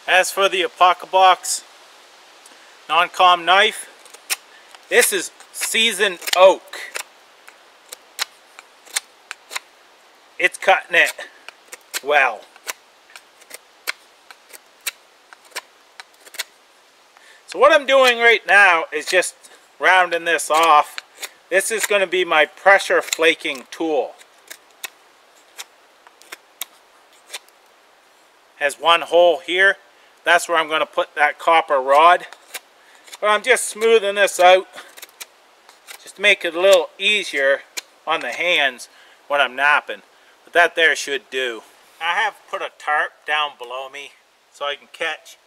As for the apocabox NonCon knife, this is seasoned oak. It's cutting it well. So what I'm doing right now is just rounding this off. This is going to be my pressure flaking tool. Has one hole here. That's where I'm going to put that copper rod. But I'm just smoothing this out just to make it a little easier on the hands when I'm knapping. But that there should do. I have put a tarp down below me so I can catch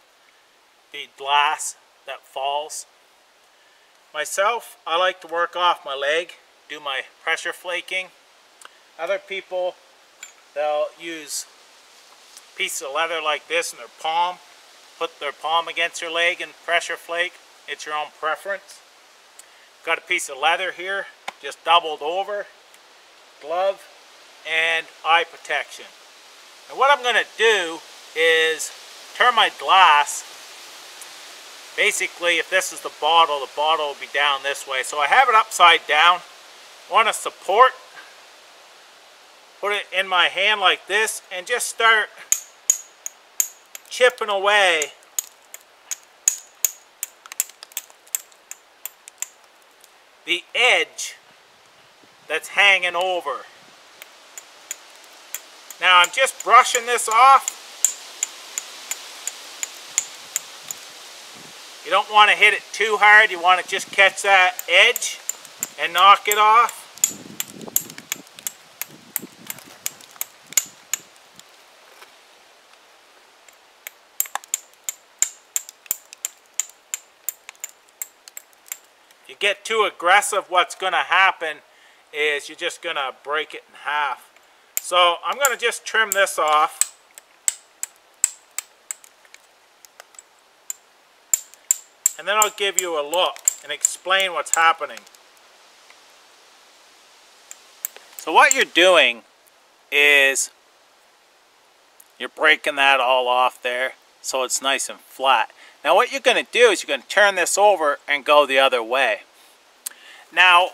the glass that falls. Myself, I like to work off my leg, do my pressure flaking. Other people, they'll use a piece of leather like this in their palm, put their palm against their leg and pressure flake. It's your own preference. Got a piece of leather here, just doubled over, glove, and eye protection. And what I'm going to do is turn my glass. Basically, if this is the bottle will be down this way. So I have it upside down. Want to support, put it in my hand like this, and just start chipping away the edge that's hanging over. Now I'm just brushing this off. You don't want to hit it too hard. You want to just catch that edge and knock it off. If you get too aggressive, what's going to happen is you're just going to break it in half. So I'm going to just trim this off. And then I'll give you a look and explain what's happening. So what you're doing is you're breaking that all off there so it's nice and flat. Now what you're going to do is you're going to turn this over and go the other way. Now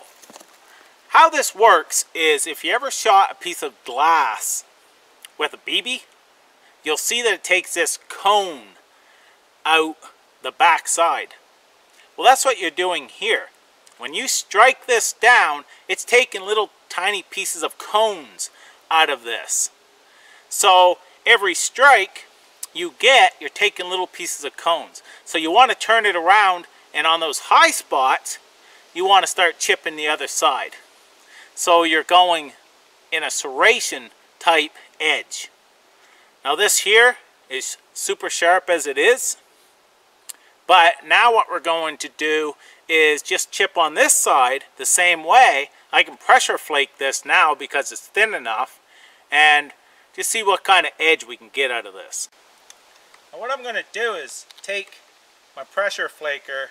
how this works is if you ever shot a piece of glass with a BB, you'll see that it takes this cone out the back side. Well, that's what you're doing here. When you strike this down, it's taking little tiny pieces of cones out of this. So every strike you get, you're taking little pieces of cones. So you want to turn it around, and on those high spots, you want to start chipping the other side. So you're going in a serration type edge. Now this here is super sharp as it is. But now what we're going to do is just chip on this side the same way. I can pressure flake this now because it's thin enough, and just see what kind of edge we can get out of this. Now what I'm going to do is take my pressure flaker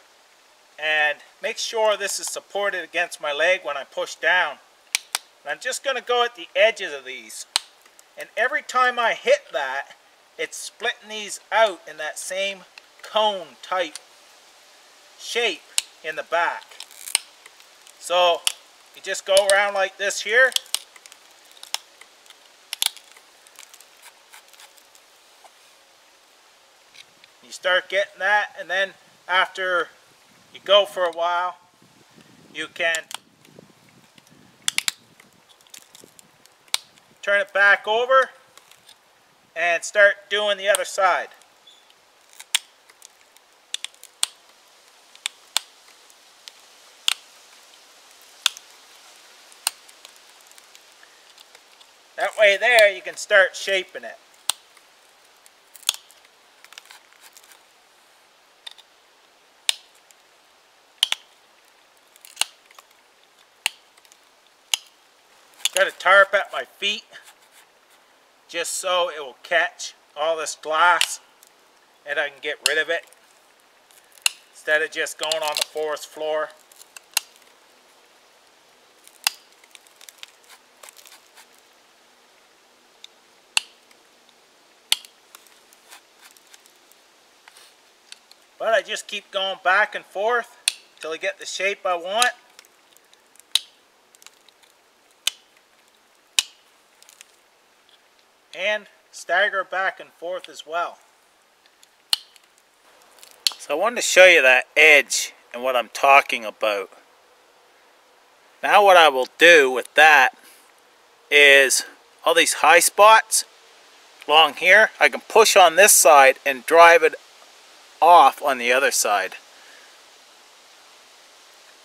and make sure this is supported against my leg when I push down. And I'm just going to go at the edges of these. And every time I hit that, it's splitting these out in that same cone type shape in the back. So you just go around like this here. You start getting that, and then after you go for a while, you can turn it back over and start doing the other side. That way there you can start shaping it. Got a tarp at my feet just so it will catch all this glass and I can get rid of it instead of just going on the forest floor. But I just keep going back and forth until I get the shape I want. And stagger back and forth as well. So I wanted to show you that edge and what I'm talking about. Now what I will do with that is all these high spots along here, I can push on this side and drive it off on the other side.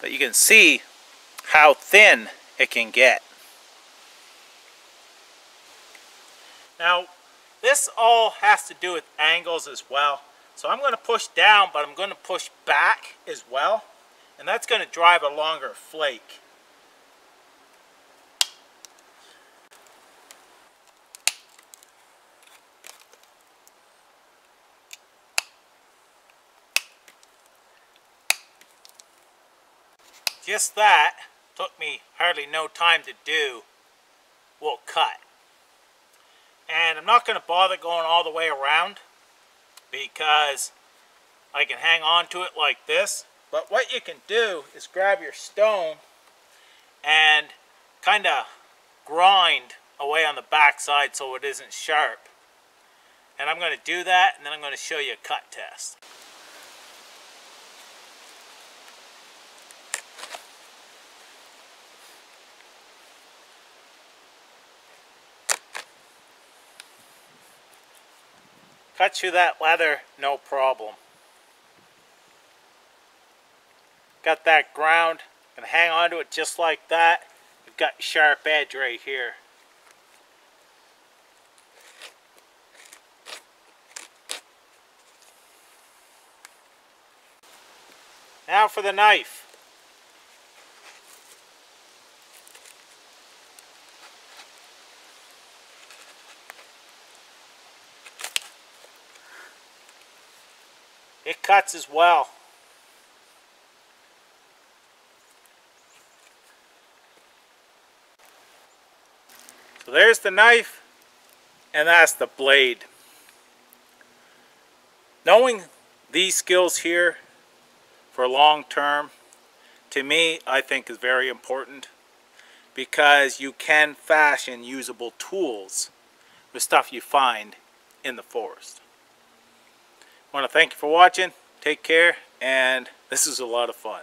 But you can see how thin it can get. Now this all has to do with angles as well. So I'm going to push down, but I'm going to push back as well. And that's going to drive a longer flake. Just that, took me hardly no time to do, will cut. And I'm not going to bother going all the way around because I can hang on to it like this. But what you can do is grab your stone and kind of grind away on the back side so it isn't sharp. And I'm going to do that, and then I'm going to show you a cut test. Cut through that leather, no problem. Got that ground, and hang on to it just like that. You've got sharp edge right here. Now for the knife. It cuts as well. So there's the knife, and that's the blade. Knowing these skills here for long term, to me, I think is very important, because you can fashion usable tools with stuff you find in the forest. I want to thank you for watching. Take care, and this is a lot of fun.